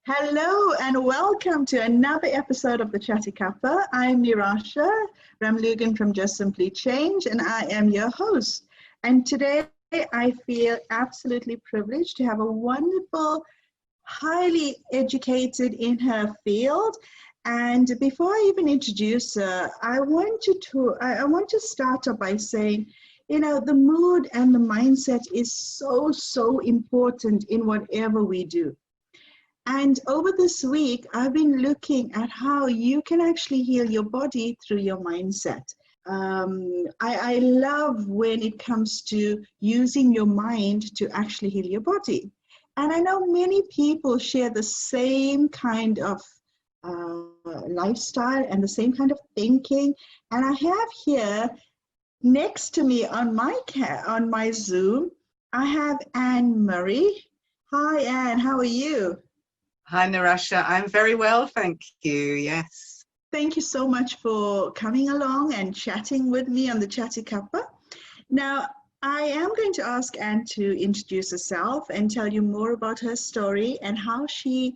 Hello and welcome to another episode of the Chatty Cuppa. I'm Nirasha Ramlugan from Just Simply Change, and I am your host. And today I feel absolutely privileged to have a wonderful, highly educated in her field. And before I even introduce her, I want to start off by saying, the mood and the mindset is so important in whatever we do. And over this week, I've been looking at how you can actually heal your body through your mindset. I love when it comes to using your mind to actually heal your body. And I know many people share the same kind of lifestyle and the same kind of thinking. And I have here next to me on my Zoom, I have Anne Murray. Hi, Anne. How are you? Hi, Nirasha. I'm very well, thank you. Yes. Thank you so much for coming along and chatting with me on the Chatty Cuppa. Now, I am going to ask Anne to introduce herself and tell you more about her story and how she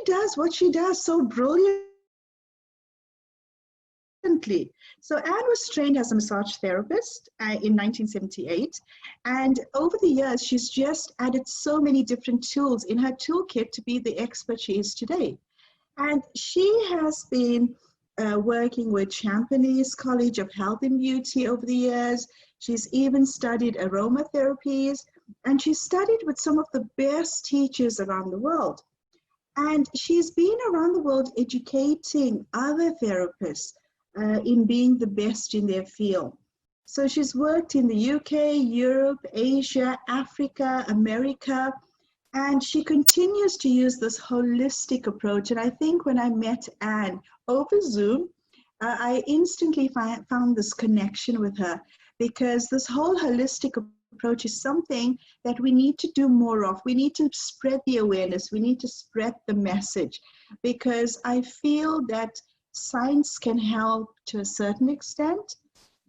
does what she does so brilliantly. So Anne was trained as a massage therapist in 1978, and over the years she's just added so many different tools in her toolkit to be the expert she is today. And she has been working with Champion's College of Health and Beauty over the years. She's even studied aromatherapies, and she studied with some of the best teachers around the world. And she's been around the world educating other therapists in being the best in their field. So she's worked in the UK, Europe, Asia, Africa, America, and she continues to use this holistic approach. And I think when I met Anne over Zoom, I instantly found this connection with her, because this whole holistic approach is something that we need to do more of. We need to spread the awareness. We need to spread the message, because I feel that science can help to a certain extent,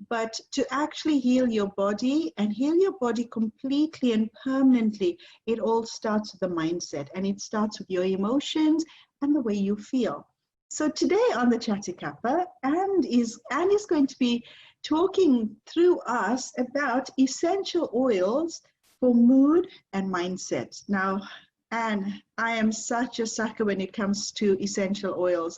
but to actually heal your body and heal your body completely and permanently, it all starts with the mindset, and it starts with your emotions and the way you feel. So today on the Chatty Cuppa, Anne is going to be talking through us about essential oils for mood and mindset. Now, Anne, I am such a sucker when it comes to essential oils.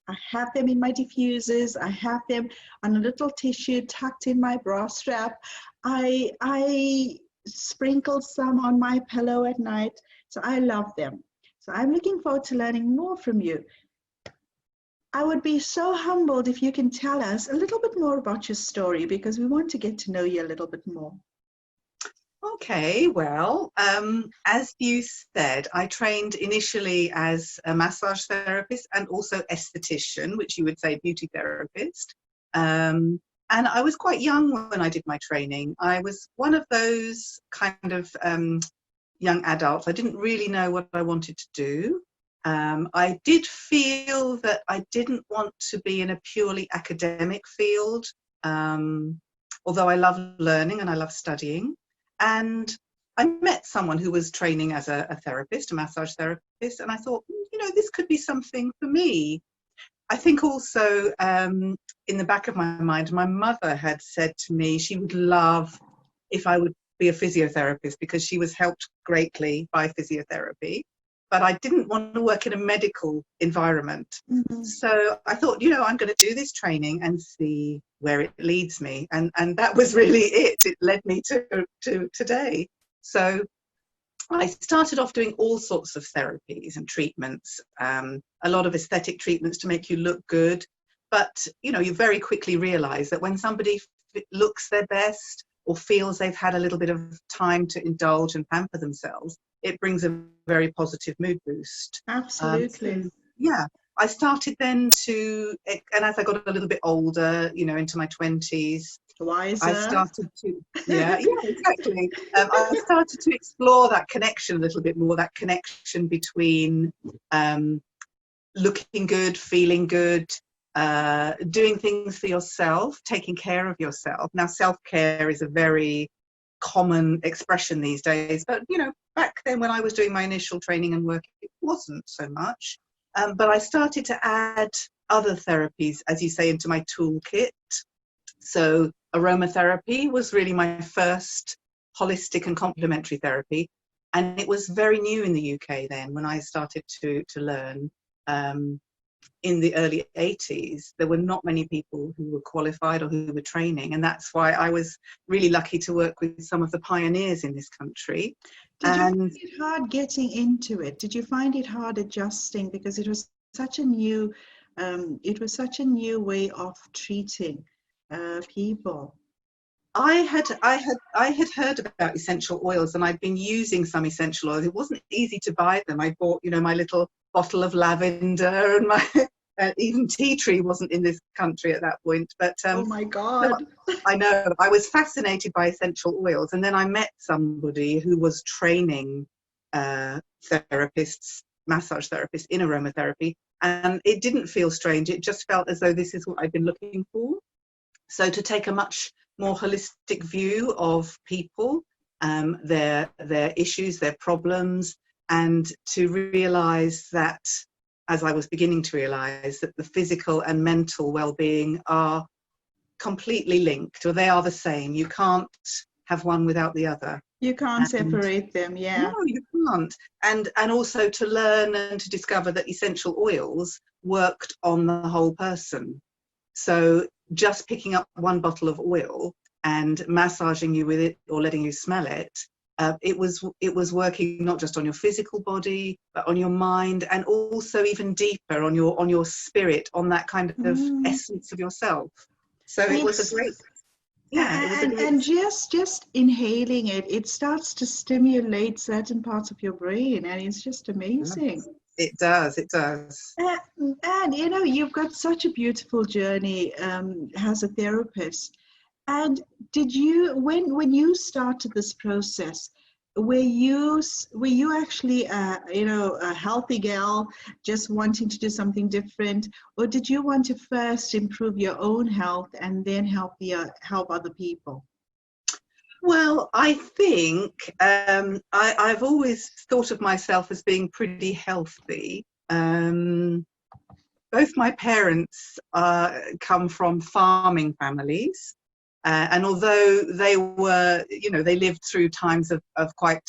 I have them in my diffusers. I have them on a little tissue tucked in my bra strap. I sprinkle some on my pillow at night. So I love them. So I'm looking forward to learning more from you. I would be so humbled if you can tell us a little bit more about your story, because we want to get to know you a little bit more. Okay, well, as you said, I trained initially as a massage therapist and also esthetician, which you would say beauty therapist. And I was quite young when I did my training. I was one of those kind of young adults. I didn't really know what I wanted to do. I did feel that I didn't want to be in a purely academic field, although I love learning and I love studying. And I met someone who was training as a therapist, a massage therapist, and I thought, this could be something for me. I think also in the back of my mind, my mother had said to me she would love if I would be a physiotherapist, because she was helped greatly by physiotherapy. But I didn't want to work in a medical environment. Mm-hmm. So I thought, I'm going to do this training and see where it leads me. And that was really it. It led me to today. So I started off doing all sorts of therapies and treatments, a lot of aesthetic treatments to make you look good. But, you very quickly realize that when somebody looks their best or feels they've had a little bit of time to indulge and pamper themselves, it brings a very positive mood boost. Absolutely. Yeah, I started then and as I got a little bit older, into my 20s, wiser. I started to, yeah, exactly. I started to explore that connection a little bit more, that connection between looking good, feeling good, doing things for yourself, taking care of yourself. Now, self-care is a very common expression these days. But, you know, back then when I was doing my initial training and work, it wasn't so much. But I started to add other therapies, as you say, into my toolkit. So aromatherapy was really my first holistic and complementary therapy. And it was very new in the UK then when I started to learn. In the early 80s, there were not many people who were qualified or who were training. And that's why I was really lucky to work with some of the pioneers in this country. Did you find it hard getting into it? Did you find it hard adjusting, because it was such a new way of treating people? I had heard about essential oils, and I'd been using some essential oils. It wasn't easy to buy them. I bought, you know, my little bottle of lavender, and my even tea tree wasn't in this country at that point. But oh my God! I know, I was fascinated by essential oils, and then I met somebody who was training therapists, massage therapists in aromatherapy, and it didn't feel strange. It just felt as though this is what I'd been looking for. So to take a much more holistic view of people, their issues, their problems, and to realize that, as I was beginning to realize, that the physical and mental well-being are completely linked, or they are the same. You can't have one without the other. You can't separate them, yeah. No, you can't. And also to learn and to discover that essential oils worked on the whole person. So just picking up one bottle of oil and massaging you with it or letting you smell it, it was working not just on your physical body, but on your mind, and also even deeper on your spirit, on that kind of essence of yourself. So it was a great, and just inhaling it, it starts to stimulate certain parts of your brain, and it's just amazing. It does. And you know, you've got such a beautiful journey as a therapist. And did you, when you started this process, were you actually a healthy gal just wanting to do something different, or did you want to first improve your own health and then help other people? Well, I think I've always thought of myself as being pretty healthy. Both my parents come from farming families, and although they were, they lived through times of quite,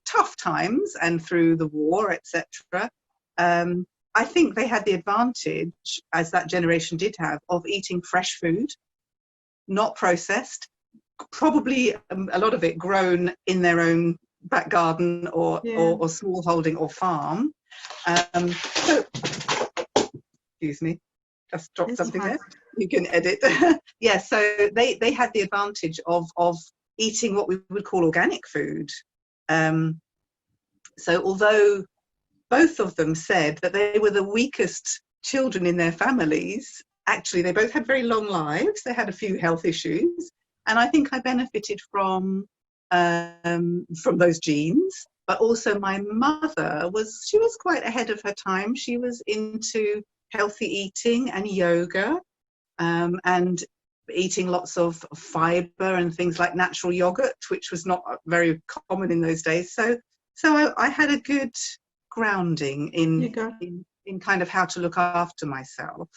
tough times, and through the war, etc. I think they had the advantage, as that generation did have, of eating fresh food, not processed. Probably a lot of it grown in their own back garden or small holding or farm. So, excuse me, just dropped something there. You can edit. Yeah, so they had the advantage of eating what we would call organic food. So although both of them said that they were the weakest children in their families, actually they both had very long lives. They had a few health issues. And I think I benefited from those genes, but also my mother was quite ahead of her time. She was into healthy eating and yoga, and eating lots of fiber and things like natural yogurt, which was not very common in those days. So I had a good grounding in kind of how to look after myself.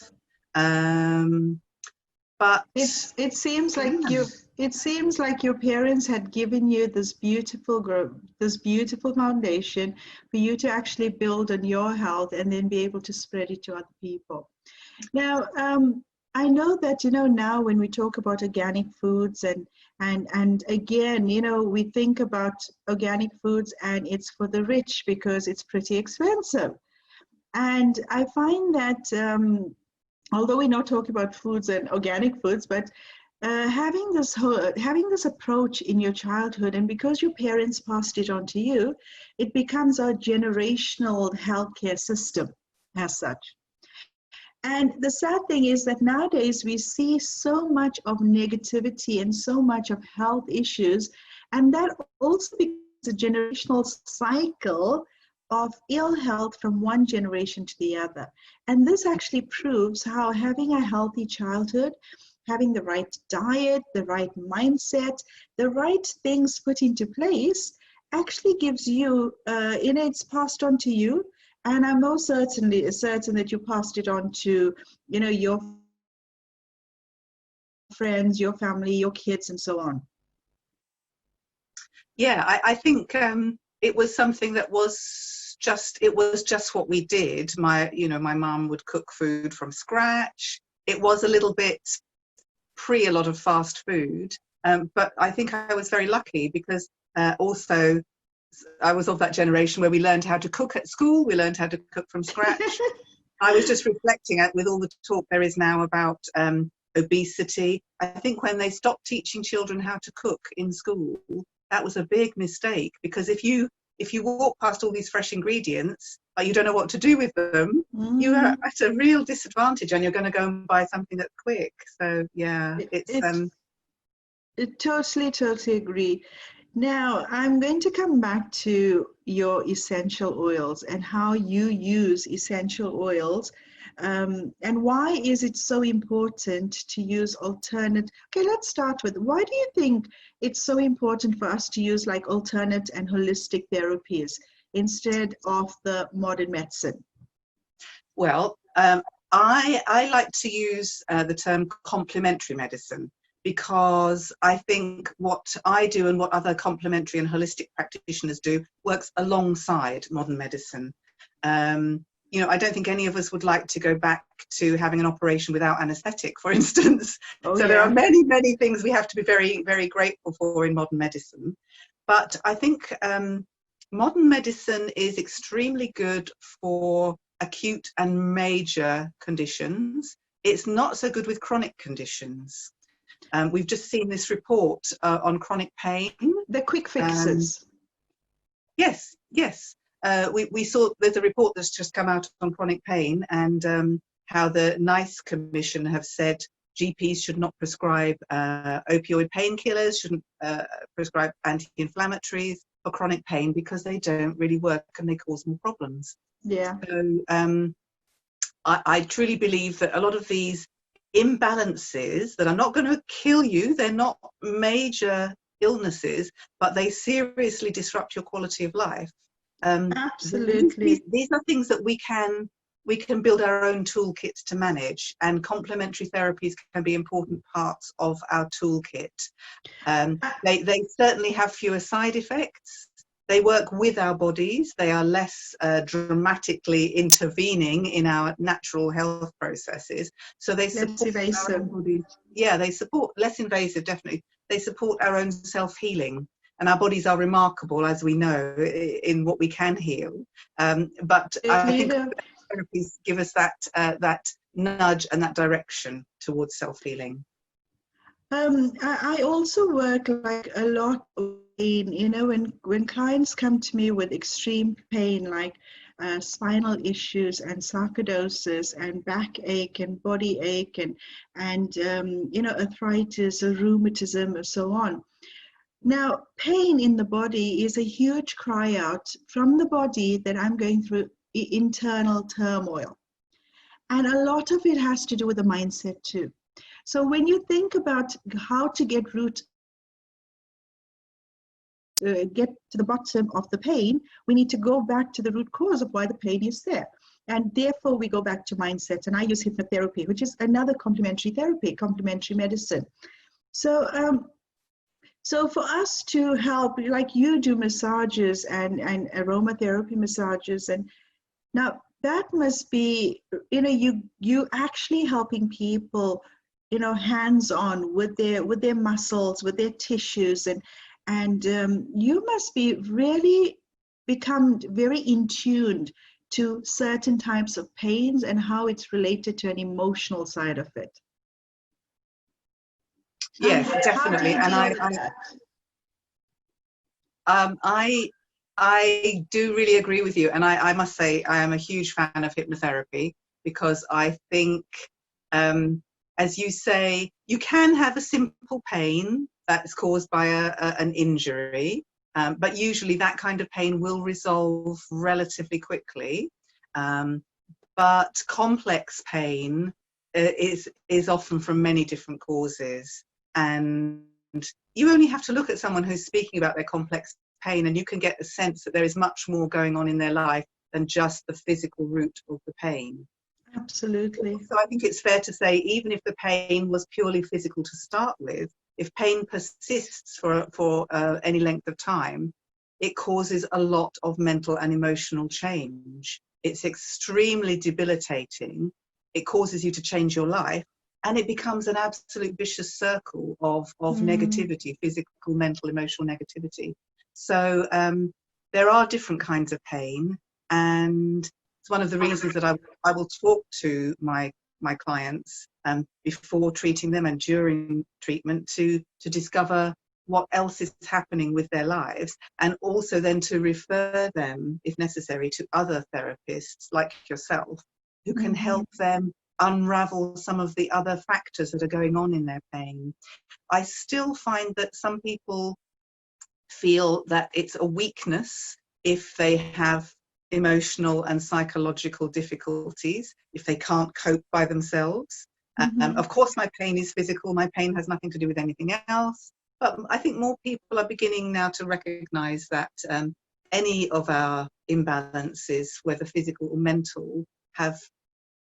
But it seems like your parents had given you this beautiful foundation for you to actually build on your health and then be able to spread it to other people. Now, I know that, now when we talk about organic foods and again, we think about organic foods and it's for the rich because it's pretty expensive. And I find that although we're not talking about foods and organic foods, but having this approach in your childhood, and because your parents passed it on to you, it becomes a generational healthcare system as such. And the sad thing is that nowadays we see so much of negativity and so much of health issues, and that also becomes a generational cycle of ill health from one generation to the other. And this actually proves how having a healthy childhood having the right diet, the right mindset, the right things put into place actually gives you, it's passed on to you. And I'm most certainly certain that you passed it on to, your friends, your family, your kids, and so on. Yeah, I think it was something that it was just what we did. My mum would cook food from scratch. It was a little bit pre a lot of fast food, but I think I was very lucky because also I was of that generation where we learned how to cook at school. We learned how to cook from scratch. I was just reflecting with all the talk there is now about obesity. I think when they stopped teaching children how to cook in school, that was a big mistake, because if you walk past all these fresh ingredients but you don't know what to do with them, you are at a real disadvantage, and you're going to go and buy something that's quick. So yeah, I totally agree. Now, I'm going to come back to your essential oils and how you use essential oils, and why is it so important to use alternate. Okay, let's start with, why do you think it's so important for us to use like alternate and holistic therapies instead of the modern medicine? Well, I like to use the term complementary medicine, because I think what I do and what other complementary and holistic practitioners do works alongside modern medicine. I don't think any of us would like to go back to having an operation without anesthetic, for instance. Oh, so yeah. There are many, many things we have to be very, very grateful for in modern medicine. But I think modern medicine is extremely good for acute and major conditions. It's not so good with chronic conditions. We've just seen this report on chronic pain. The quick fixes. Yes. We saw there's a report that's just come out on chronic pain, and how the NICE Commission have said GPs should not prescribe opioid painkillers, shouldn't prescribe anti-inflammatories for chronic pain, because they don't really work and they cause more problems. Yeah. So I truly believe that a lot of these imbalances that are not going to kill you, they're not major illnesses, but they seriously disrupt your quality of life. Absolutely. These are things that we can build our own toolkits to manage, and complementary therapies can be important parts of our toolkit. They certainly have fewer side effects. They work with our bodies. They are less dramatically intervening in our natural health processes. So they support our own bodies. Yeah, they support, less invasive, definitely. They support our own self-healing. And our bodies are remarkable, as we know, in what we can heal. But I think therapies give us that nudge and that direction towards self-healing. I also work like a lot of pain, when clients come to me with extreme pain, like spinal issues and sarcoidosis and backache and body ache and arthritis or rheumatism or so on. Now, pain in the body is a huge cry out from the body that I'm going through internal turmoil. And a lot of it has to do with the mindset too. So when you think about how to get to the bottom of the pain, we need to go back to the root cause of why the pain is there. And therefore, we go back to mindset. And I use hypnotherapy, which is another complementary therapy, complementary medicine. So for us to help, like you do massages and aromatherapy massages, and now that must be, you actually helping people, hands-on with their muscles, with their tissues, and you must be really become very in tune to certain types of pains and how it's related to an emotional side of it. Yes, definitely. And I do really agree with you. And I must say, I am a huge fan of hypnotherapy, because I think, as you say, you can have a simple pain that's caused by an injury, but usually that kind of pain will resolve relatively quickly. But complex pain is often from many different causes, and you only have to look at someone who's speaking about their complex pain and you can get a sense that there is much more going on in their life than just the physical root of the pain. Absolutely. So I think it's fair to say, even if the pain was purely physical to start with, if pain persists for any length of time, it causes a lot of mental and emotional change. It's extremely debilitating. It causes you to change your life, and it becomes an absolute vicious circle of negativity, physical, mental, emotional negativity. So there are different kinds of pain, and it's one of the reasons that I will talk to my clients before treating them and during treatment to discover what else is happening with their lives, and also then to refer them, if necessary, to other therapists like yourself who can help them unravel some of the other factors that are going on in their pain. I still find that some people feel that it's a weakness if they have emotional and psychological difficulties, if they can't cope by themselves. Of course, my pain is physical. My pain has nothing to do with anything else. But I think more people are beginning now to recognize that any of our imbalances, whether physical or mental, have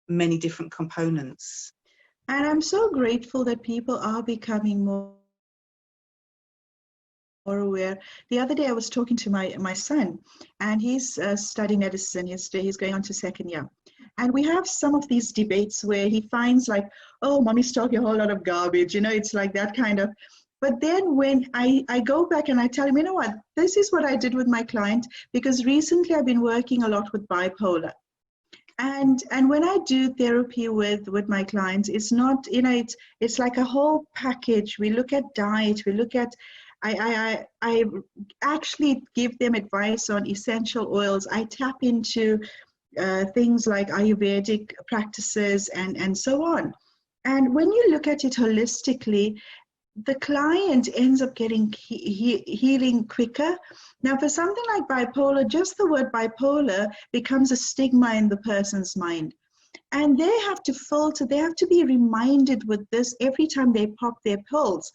many different components. And I'm so grateful that people are becoming more aware. The other day I was talking to my son, and he's studying medicine. He's going on to second year. And we have some of these debates where he finds like, oh, mommy's talking a whole lot of garbage. It's like that kind of. But then when I go back and I tell him, you know what, this is what I did with my client, because recently I've been working a lot with bipolar. And when I do therapy with my clients, it's not, it's like a whole package. We look at diet, we look at, I actually give them advice on essential oils. I tap into things like Ayurvedic practices and so on. And when you look at it holistically, the client ends up getting healing quicker. Now, for something like bipolar, just the word bipolar becomes a stigma in the person's mind. And they have to filter, they have to be reminded with this every time they pop their pills.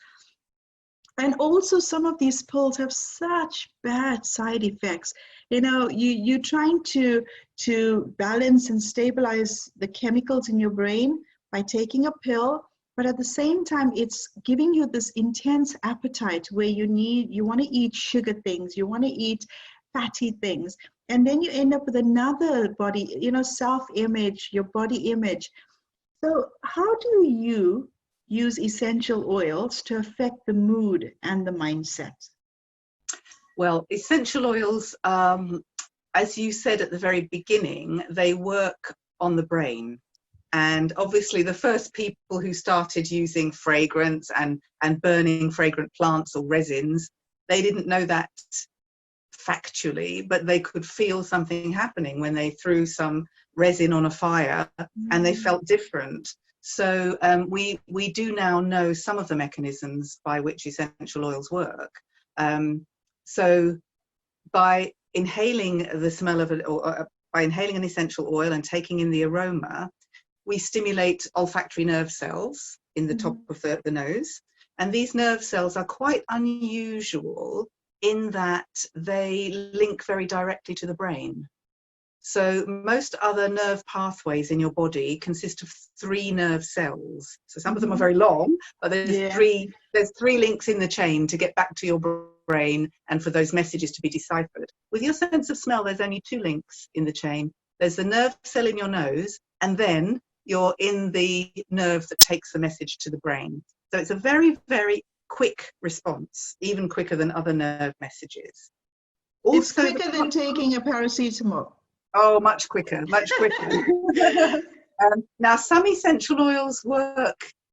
And also some of these pills have such bad side effects. You're trying to balance and stabilize the chemicals in your brain by taking a pill, but at the same time, it's giving you this intense appetite where you want to eat sugar things, you want to eat fatty things. And then you end up with another body, self-image, your body image. So how do you use essential oils to affect the mood and the mindset? Well, essential oils, as you said at the very beginning, they work on the brain. And obviously the first people who started using fragrance and burning fragrant plants or resins, they didn't know that factually, but they could feel something happening when they threw some resin on a fire and they felt different. So we do now know some of the mechanisms by which essential oils work. So by inhaling the smell of it, or by inhaling an essential oil and taking in the aroma, we stimulate olfactory nerve cells in the top of the nose. And these nerve cells are quite unusual in that they link very directly to the brain. So most other nerve pathways in your body consist of 3 nerve cells. So some of them are very long, but there's three links in the chain to get back to your brain and for those messages to be deciphered. With your sense of smell, there's only 2 links in the chain. There's the nerve cell in your nose, and then you're in the nerve that takes the message to the brain. So it's a very, very quick response, even quicker than other nerve messages. Also, it's quicker than taking a paracetamol. Oh, much quicker, much quicker. Now, some essential oils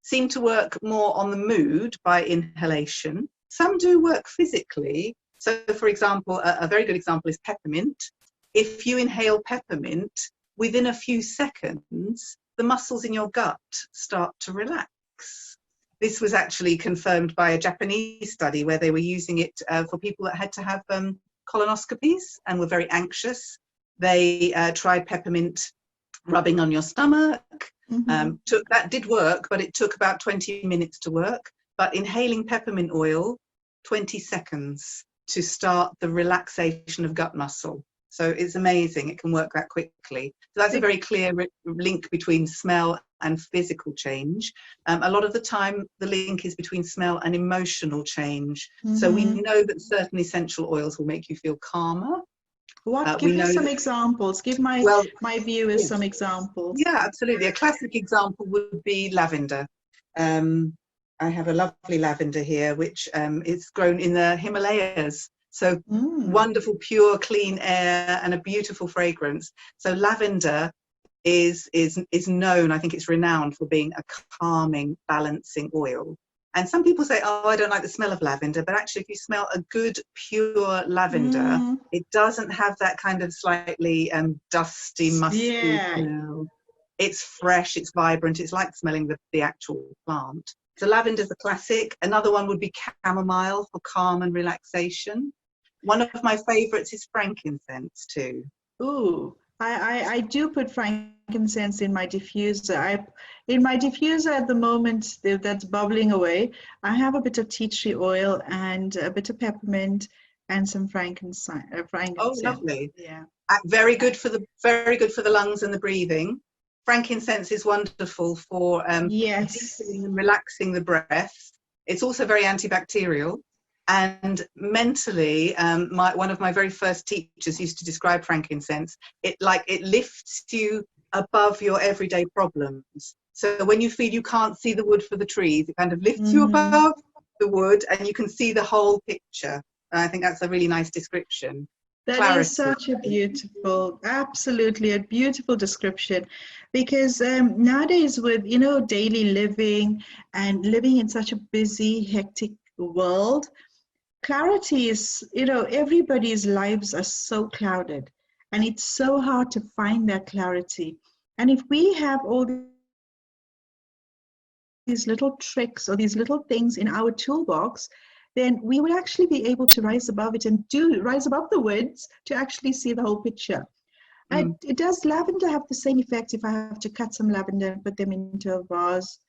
seem to work more on the mood by inhalation. Some do work physically. So, for example, a very good example is peppermint. If you inhale peppermint, within a few seconds, the muscles in your gut start to relax. This was actually confirmed by a Japanese study where they were using it for people that had to have colonoscopies and were very anxious. They tried peppermint rubbing on your stomach, That did work, but it took about 20 minutes to work. But inhaling peppermint oil, 20 seconds to start the relaxation of gut muscle. So it's amazing. It can work that quickly. So that's a very clear link between smell and physical change. A lot of the time, the link is between smell and emotional change. So we know that certain essential oils will make you feel calmer. Give me some examples. Give my viewers some examples. Yeah, absolutely. A classic example would be lavender. I have a lovely lavender here, which is grown in the Himalayas. So wonderful, pure, clean air and a beautiful fragrance. So lavender is known, I think it's renowned for being a calming, balancing oil. And some people say, oh, I don't like the smell of lavender, but actually if you smell a good, pure lavender, it doesn't have that kind of slightly dusty, musty smell. It's fresh, it's vibrant, it's like smelling the actual plant. So lavender's a classic. Another one would be chamomile for calm and relaxation. One of my favorites is frankincense too. Ooh, I do put frankincense in my diffuser. In my diffuser at the moment that's bubbling away, I have a bit of tea tree oil and a bit of peppermint and some frankincense. Oh, lovely! Yeah, very good for the lungs and the breathing. Frankincense is wonderful for deepening and relaxing the breath. It's also very antibacterial. And mentally, one of my very first teachers used to describe frankincense. It lifts you above your everyday problems. So when you feel you can't see the wood for the trees, it kind of lifts you above the wood, and you can see the whole picture. And I think that's a really nice description. That is such a beautiful, absolutely a beautiful description, because nowadays with, daily living and living in such a busy, hectic world, clarity is, everybody's lives are so clouded and it's so hard to find that clarity. And if we have all these little tricks or these little things in our toolbox, then we will actually be able to rise above it and rise above the woods to actually see the whole picture. Does lavender have the same effect if I have to cut some lavender and put them into a vase?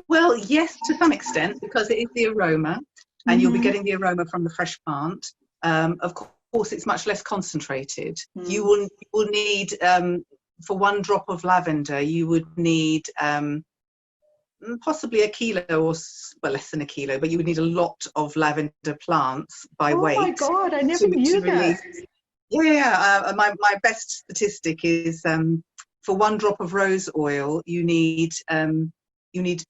Well, yes, to some extent, because it is the aroma, and you'll be getting the aroma from the fresh plant. Of course, it's much less concentrated. You will need, for one drop of lavender, you would need possibly a kilo or less than a kilo, but you would need a lot of lavender plants by weight. Oh my God, I never knew that. Yeah, my best statistic is for one drop of rose oil, you need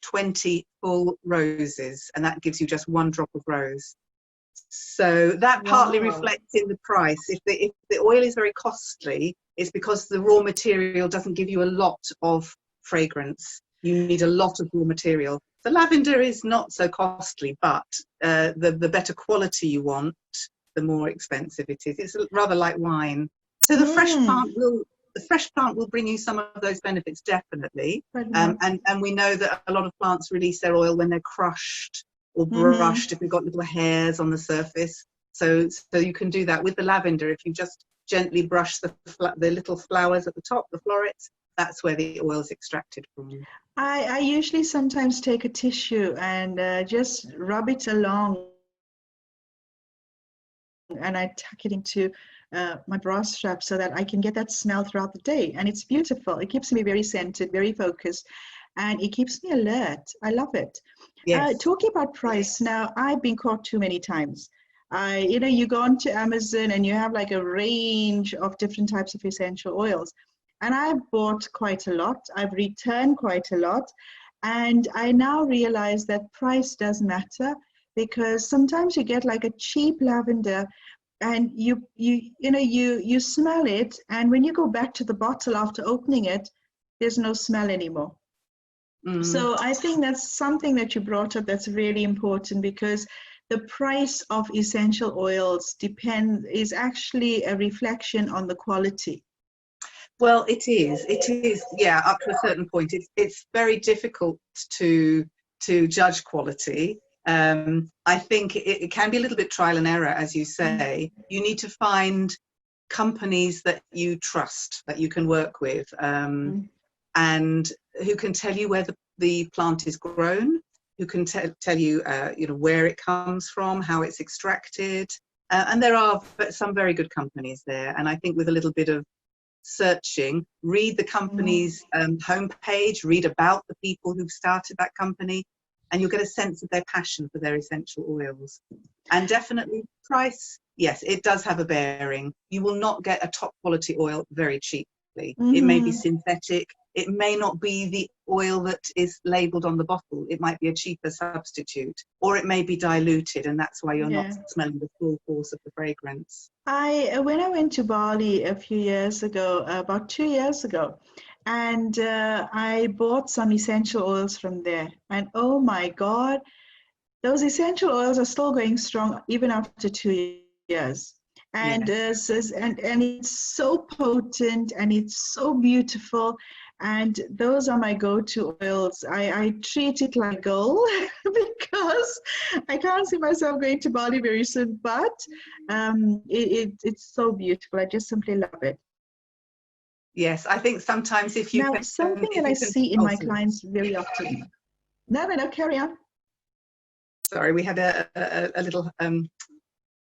20 full roses, and that gives you just one drop of rose. So that partly reflects in the price. If the oil is very costly, it's because the raw material doesn't give you a lot of fragrance. You need a lot of raw material. The lavender is not so costly, but the better quality you want, the more expensive it is. It's rather like wine. So the fresh plant will bring you some of those benefits, definitely. And we know that a lot of plants release their oil when they're crushed or brushed, if they've got little hairs on the surface. So you can do that with the lavender. If you just gently brush the little flowers at the top, the florets, that's where the oil is extracted from. I usually sometimes take a tissue and just rub it along, and I tuck it into my bra strap so that I can get that smell throughout the day. And it's beautiful. It keeps me very scented, very focused, and it keeps me alert. I love it. Yes. Talking about price, now I've been caught too many times. You go onto Amazon and you have like a range of different types of essential oils. And I've bought quite a lot. I've returned quite a lot. And I now realize that price does matter, because sometimes you get like a cheap lavender and you smell it, and when you go back to the bottle after opening it, there's no smell anymore. So I think that's something that you brought up that's really important, because the price of essential oils is actually a reflection on the quality. Well, it is, yeah, up to a certain point. It's very difficult to judge quality. I think it can be a little bit trial and error, as you say. You need to find companies that you trust, that you can work with. and who can tell you where the plant is grown, who can tell you, where it comes from, how it's extracted. And there are some very good companies there. And I think with a little bit of searching, read the company's homepage, read about the people who've started that company, and you'll get a sense of their passion for their essential oils. And definitely price, yes, it does have a bearing. You will not get a top quality oil very cheaply. It may be synthetic. It may not be the oil that is labelled on the bottle. It might be a cheaper substitute, or it may be diluted, and that's why you're not smelling the full force of the fragrance. When I went to Bali a few years ago, about 2 years ago, and I bought some essential oils from there, and oh my God, those essential oils are still going strong even after 2 years. And Yes. and it's so potent and it's so beautiful, and those are my go-to oils. I treat it like gold because I can't see myself going to Bali very soon, but it's so beautiful. I just simply love it. Yes, I think sometimes if you Now, can, something that I see in my clients very often. No, carry on. Sorry, we had a little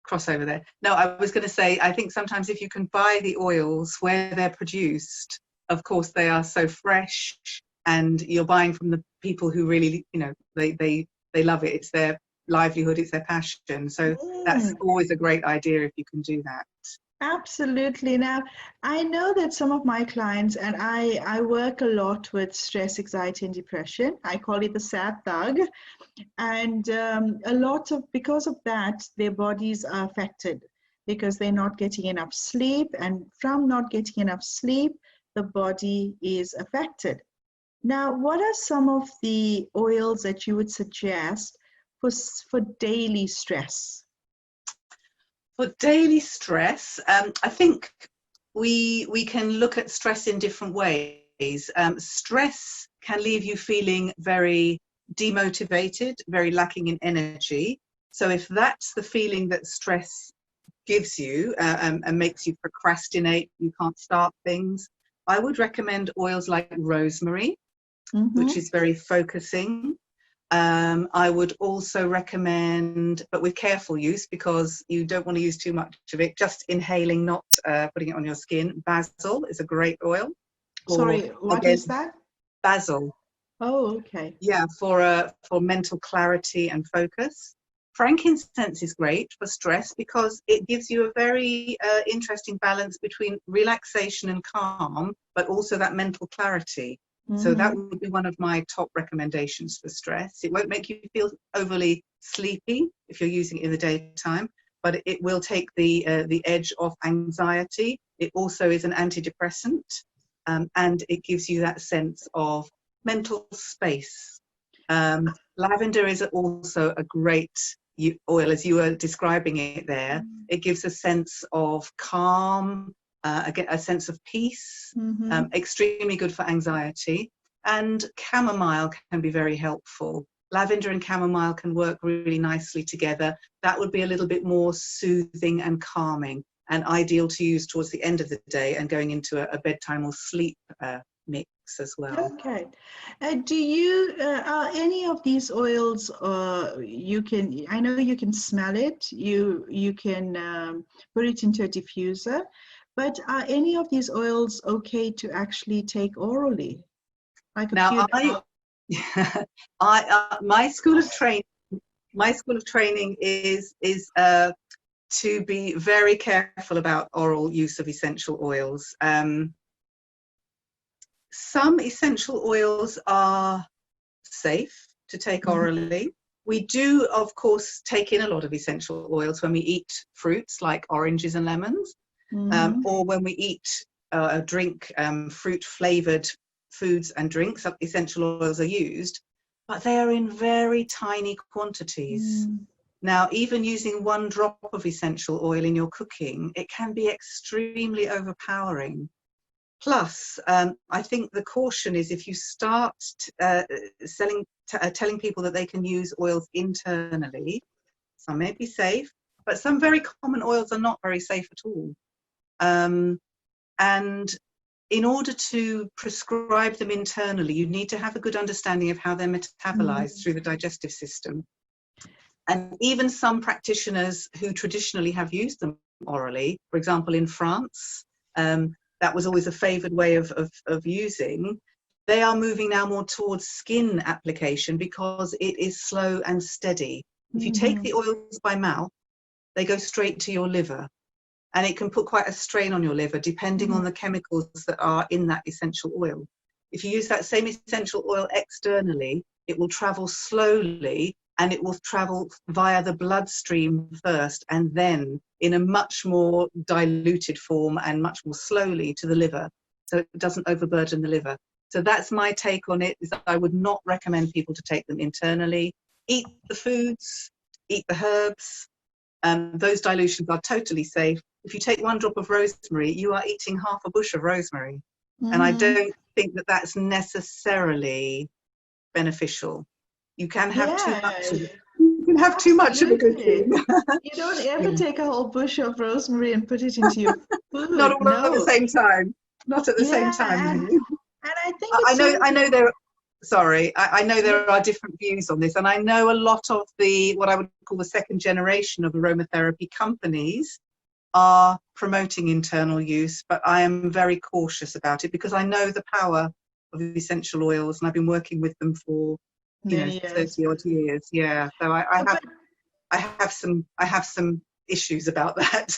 crossover there. No, I was going to say, I think sometimes if you can buy the oils where they're produced, of course they are so fresh, and you're buying from the people who really, they love it. It's their livelihood, it's their passion. So that's always a great idea if you can do that. Absolutely. Now, I know that some of my clients, and I work a lot with stress, anxiety, and depression. I call it the sad thug. And because of that, their bodies are affected because they're not getting enough sleep. And from not getting enough sleep, the body is affected. Now, what are some of the oils that you would suggest for daily stress? For daily stress, I think we can look at stress in different ways. Stress can leave you feeling very demotivated, very lacking in energy. So if that's the feeling that stress gives you and makes you procrastinate, you can't start things, I would recommend oils like rosemary, which is very focusing. I would also recommend, but with careful use because you don't want to use too much of it, just inhaling, not putting it on your skin. Basil is a great oil. Sorry, what is that? Basil. Oh, okay. Yeah, for mental clarity and focus. Frankincense is great for stress because it gives you a very interesting balance between relaxation and calm, but also that mental clarity. So that would be one of my top recommendations for stress. It won't make you feel overly sleepy if you're using it in the daytime, but it will take the edge off anxiety. It also is an antidepressant, and it gives you that sense of mental space. Lavender is also a great oil, as you were describing it there. It gives a sense of calm, a sense of peace, extremely good for anxiety. And chamomile can be very helpful. Lavender and chamomile can work really nicely together. That would be a little bit more soothing and calming, and ideal to use towards the end of the day and going into a bedtime or sleep mix as well. Okay. Do you, are any of these oils, I know you can smell it, you can put it into a diffuser, but are any of these oils okay to actually take orally? Like now, my school of training is to be very careful about oral use of essential oils. Some essential oils are safe to take orally. We do, of course, take in a lot of essential oils when we eat fruits like oranges and lemons, or when we eat drink fruit-flavored foods and drinks. Essential oils are used, but they are in very tiny quantities. Now, even using 1 drop of essential oil in your cooking, it can be extremely overpowering. Plus, I think the caution is if you start telling people that they can use oils internally, some may be safe, but some very common oils are not very safe at all. And in order to prescribe them internally, you need to have a good understanding of how they're metabolized through the digestive system. And even some practitioners who traditionally have used them orally, for example, in France, that was always a favored way of using. They are moving now more towards skin application because it is slow and steady. If you take the oils by mouth, they go straight to your liver, and it can put quite a strain on your liver depending on the chemicals that are in that essential oil. If you use that same essential oil externally, it will travel slowly, and it will travel via the bloodstream first, and then in a much more diluted form and much more slowly to the liver, so it doesn't overburden the liver. So that's my take on it, is that I would not recommend people to take them internally. Eat the foods, eat the herbs. Those dilutions are totally safe. If you take 1 drop of rosemary, you are eating half a bush of rosemary. And I don't think that that's necessarily beneficial. You can have too much of it. You can have too much of a good thing. You don't ever take a whole bush of rosemary and put it into your food. Not all at the same time. Not at the same time. And I think it's I know there. Sorry, I know there are different views on this, and I know a lot of the what I would call the second generation of aromatherapy companies are promoting internal use, but I am very cautious about it because I know the power of essential oils, and I've been working with them for 30 odd years. Yeah, so I have some issues about that.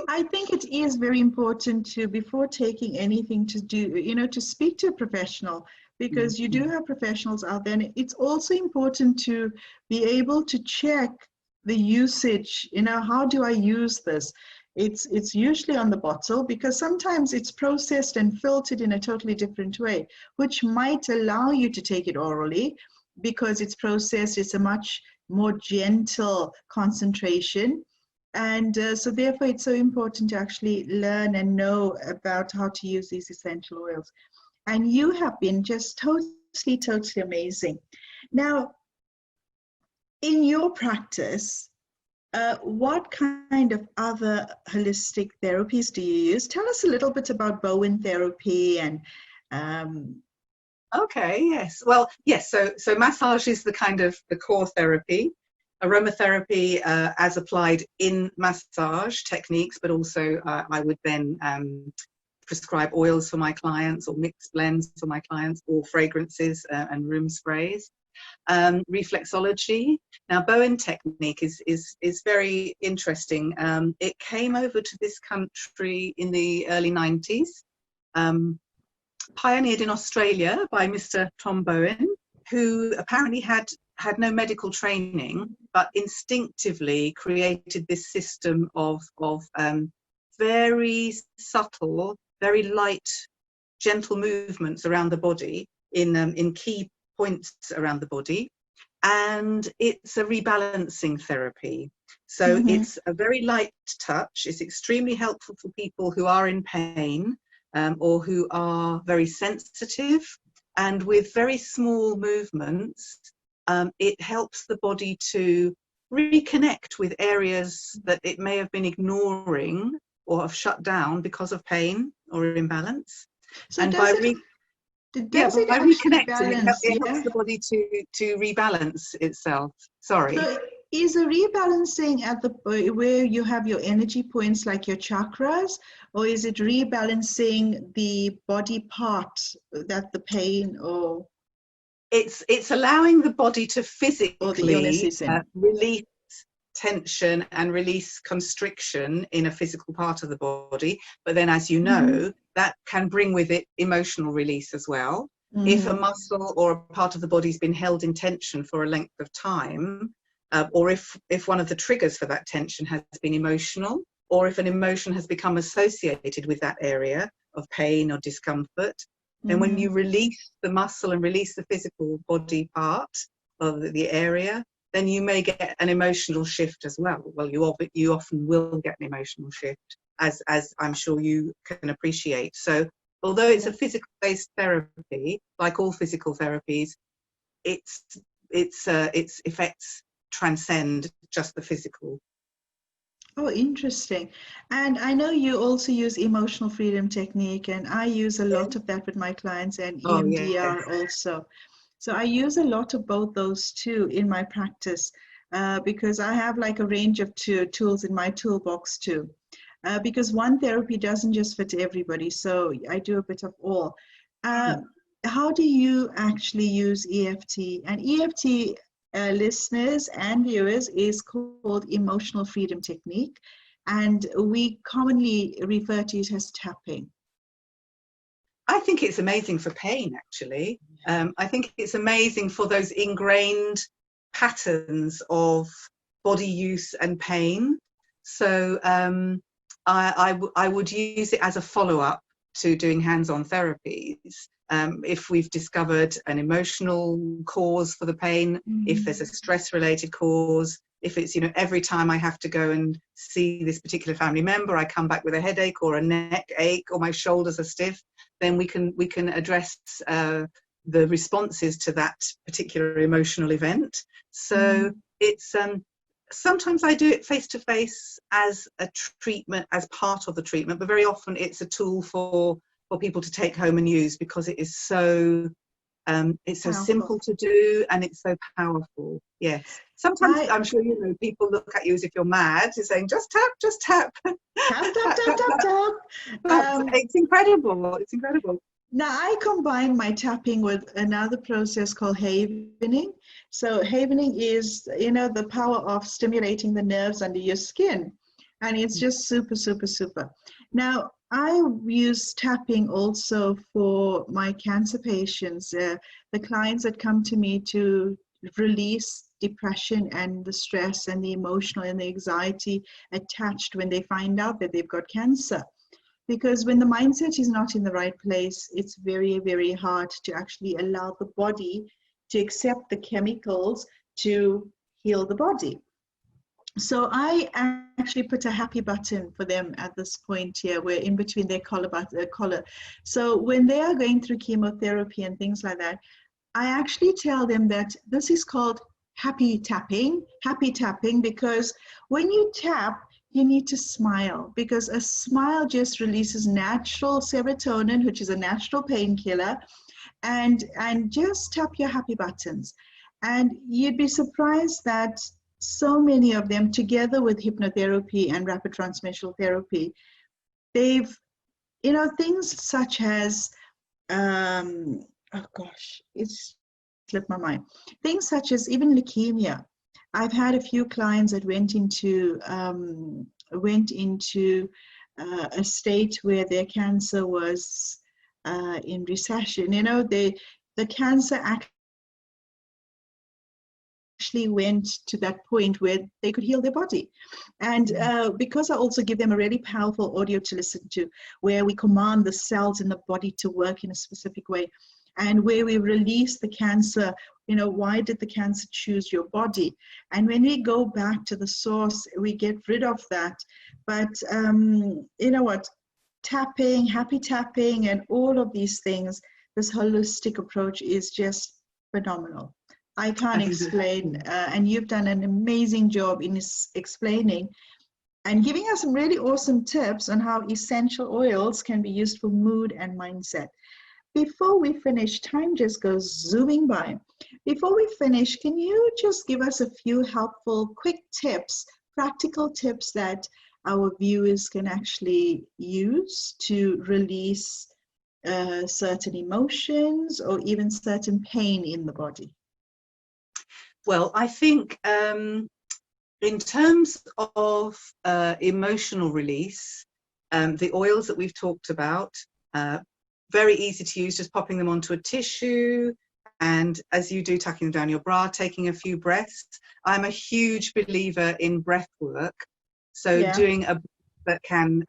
I think it is very important to, before taking anything, to do, to speak to a professional, because you do have professionals out there. And it's also important to be able to check the usage, how do I use this? It's usually on the bottle, because sometimes it's processed and filtered in a totally different way, which might allow you to take it orally because it's processed, it's a much more gentle concentration. And so therefore it's so important to actually learn and know about how to use these essential oils. And you have been just totally amazing. Now, in your practice, what kind of other holistic therapies do you use? Tell us a little bit about Bowen therapy and Okay, yes. Well, yes, so massage is the kind of the core therapy. Aromatherapy as applied in massage techniques, but also I would then prescribe oils for my clients, or mixed blends for my clients, or fragrances and room sprays. Reflexology. Now, Bowen Technique is very interesting. It came over to this country in the early 90s, pioneered in Australia by Mr. Tom Bowen, who apparently had no medical training, but instinctively created this system of very subtle, very light, gentle movements around the body in key points around the body. And it's a rebalancing therapy. So it's a very light touch. It's extremely helpful for people who are in pain or who are very sensitive. And with very small movements, it helps the body to reconnect with areas that it may have been ignoring or have shut down because of pain or imbalance. so And by reconnecting, it helps the body to rebalance itself. Sorry. So is a rebalancing at the where you have your energy points, like your chakras, or is it rebalancing the body part that the pain or? It's allowing the body to physically release tension and release constriction in a physical part of the body, but then, as you know, that can bring with it emotional release as well. If a muscle or a part of the body's been held in tension for a length of time, or if one of the triggers for that tension has been emotional, or if an emotion has become associated with that area of pain or discomfort, then when you release the muscle and release the physical body part of the area, then you may get an emotional shift as well. Well, you often will get an emotional shift, as I'm sure you can appreciate. So although it's a physical-based therapy, like all physical therapies, its effects transcend just the physical. Oh, interesting. And I know you also use emotional freedom technique, and I use a lot of that with my clients, and Oh, yes. EMDR also. So I use a lot of both those too in my practice, because I have like a range of tools in my toolbox too. Because one therapy doesn't just fit everybody, so I do a bit of all. Uh, Mm. how do you actually use EFT? And EFT, listeners and viewers, is called Emotional Freedom Technique, and we commonly refer to it as tapping. I think it's amazing for pain, actually. I think it's amazing for those ingrained patterns of body use and pain. So I would use it as a follow-up to doing hands-on therapies. If we've discovered an emotional cause for the pain, if there's a stress-related cause, if it's, every time I have to go and see this particular family member, I come back with a headache or a neck ache or my shoulders are stiff, then we can address the responses to that particular emotional event. So it's sometimes I do it face to face as a treatment, as part of the treatment, but very often it's a tool for people to take home and use, because it is so it's so Powerful. simple to do and it's so powerful. Yes. Sometimes I I'm sure people look at you as if you're mad. You're saying just tap, just tap. tap, tap, Tap, tap, tap, tap, tap. tap. But it's incredible. It's incredible. Now, I combine my tapping with another process called havening. So, havening is, the power of stimulating the nerves under your skin. And it's just super, super, super. Now, I use tapping also for my cancer patients, the clients that come to me to release depression and the stress and the emotional and the anxiety attached when they find out that they've got cancer. Because when the mindset is not in the right place, it's very, very hard to actually allow the body to accept the chemicals to heal the body. So I actually put a happy button for them at this point here, where in between their collar. So when they are going through chemotherapy and things like that, I actually tell them that this is called happy tapping, because when you tap, you need to smile, because a smile just releases natural serotonin, which is a natural painkiller, and just tap your happy buttons. And you'd be surprised that so many of them, together with hypnotherapy and rapid transmissional therapy, they've, things such as oh gosh, it's slipped my mind. Things such as even leukemia. I've had a few clients that went into a state where their cancer was in recession. The cancer actually went to that point where they could heal their body. And because I also give them a really powerful audio to listen to, where we command the cells in the body to work in a specific way, and where we release the cancer, why did the cancer choose your body? And when we go back to the source, we get rid of that. But you know what? Tapping, happy tapping, and all of these things, this holistic approach is just phenomenal. I I can't think explain, and you've done an amazing job in explaining and giving us some really awesome tips on how essential oils can be used for mood and mindset. Before we finish, time just goes zooming by. Before we finish, can you just give us a few helpful, quick tips, practical tips that our viewers can actually use to release certain emotions or even certain pain in the body? Well, I think in terms of emotional release, the oils that we've talked about, very easy to use, just popping them onto a tissue, and as you do, tucking them down your bra, taking a few breaths. I'm a huge believer in breath work, so Yeah. doing a breath that can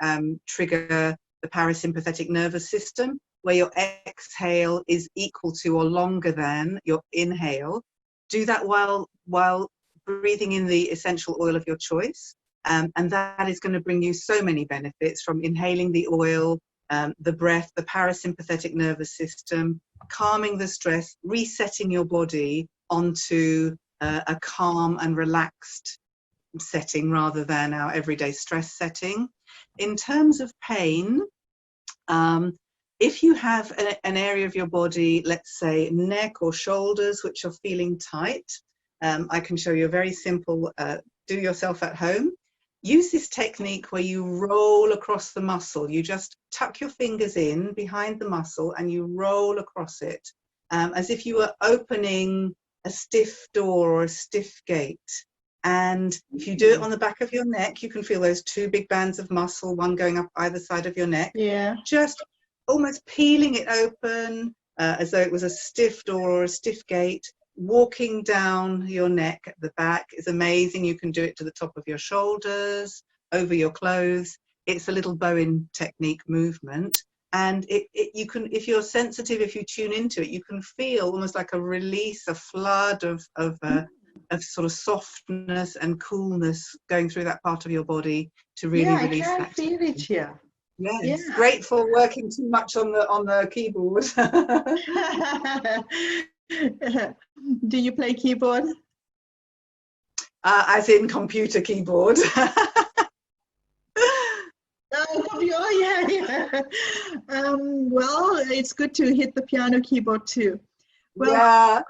trigger the parasympathetic nervous system, where your exhale is equal to or longer than your inhale. Do that while breathing in the essential oil of your choice. And that is going to bring you so many benefits, from inhaling the oil, the breath, the parasympathetic nervous system, calming the stress, resetting your body onto a calm and relaxed setting rather than our everyday stress setting. In terms of pain, if you have an area of your body, let's say neck or shoulders, which are feeling tight, I can show you a very simple do yourself at home. Use this technique where you roll across the muscle. You just tuck your fingers in behind the muscle and you roll across it, as if you were opening a stiff door or a stiff gate. And if you do it on the back of your neck, you can feel those two big bands of muscle, one going up either side of your neck. Yeah. Just almost peeling it open, as though it was a stiff door or a stiff gate. Walking down your neck at the back is amazing. You can do it to the top of your shoulders, over your clothes. It's a little Bowen Technique movement. And you can, if you're sensitive, if you tune into it, you can feel almost like a release, a flood of sort of softness and coolness going through that part of your body to really release I can that feel it tension. here. Yes, Yeah. great for working too much on the keyboard. Do you play keyboard? As in computer keyboard. Oh, yeah. Well, it's good to hit the piano keyboard too. Well, Yeah.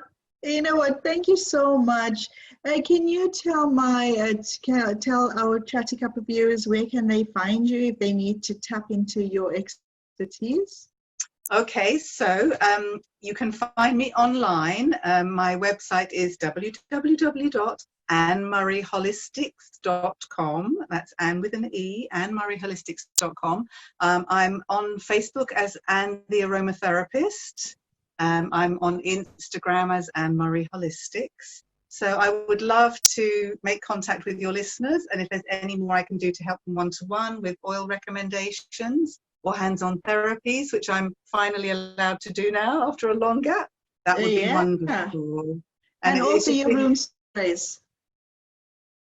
you know what? Thank you so much. Can you tell tell our Chatty Cuppa viewers where can they find you if they need to tap into your expertise? Okay, so you can find me online. My website is www.annemurrayholistics.com. That's Anne with an E, annemurrayholistics.com. I'm on Facebook as Anne the Aromatherapist. I'm on Instagram as Anne Murray Holistics. So I would love to make contact with your listeners, and if there's any more I can do to help them one-to-one with oil recommendations or hands-on therapies, which I'm finally allowed to do now after a long gap, that would be wonderful. And also your room sprays.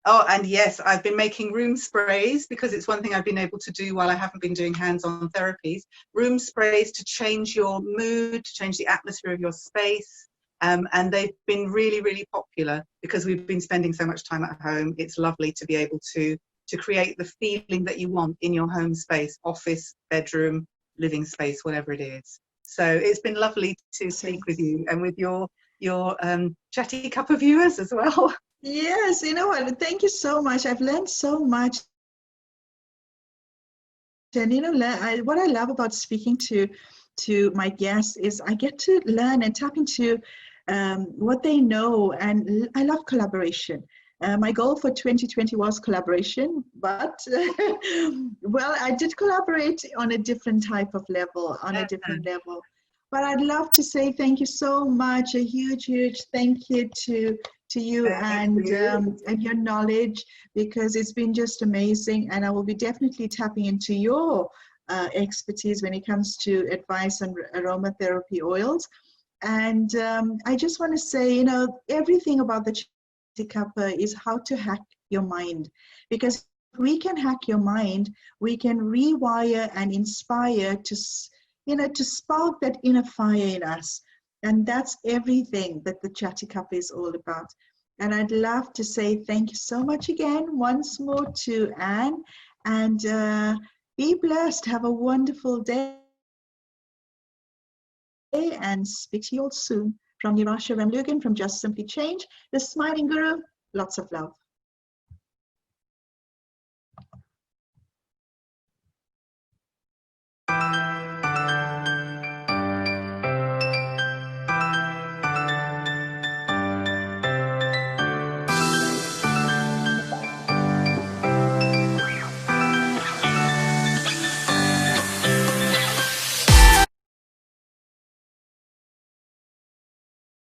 Oh, and yes, I've been making room sprays because it's one thing I've been able to do while I haven't been doing hands-on therapies. Room sprays to change your mood, to change the atmosphere of your space. And they've been really, really popular because we've been spending so much time at home. It's lovely to be able to create the feeling that you want in your home space, office, bedroom, living space, whatever it is. So it's been lovely to speak with you and with your Chatty Cuppa viewers as well. Yes, you know what? Thank you so much. I've learned so much. And you know, what I love about speaking to my guests is I get to learn and tap into what they know, and I love collaboration. My goal for 2020 was collaboration, but well, I did collaborate on a different type of level, But I'd love to say thank you so much. A huge, huge thank you to you and your knowledge, because it's been just amazing. And I will be definitely tapping into your expertise when it comes to advice on aromatherapy oils. And I just want to say, you know, everything about the Chatty Cuppa is how to hack your mind, because if we can hack your mind, we can rewire and inspire to spark that inner fire in us. And that's everything that the Chatty Cuppa is all about. And I'd love to say thank you so much again, once more to Anne, and be blessed. Have a wonderful day, and speak to you all soon. From Nirasha Ramlugan from Just Simply Change, the Smiling Guru, lots of love.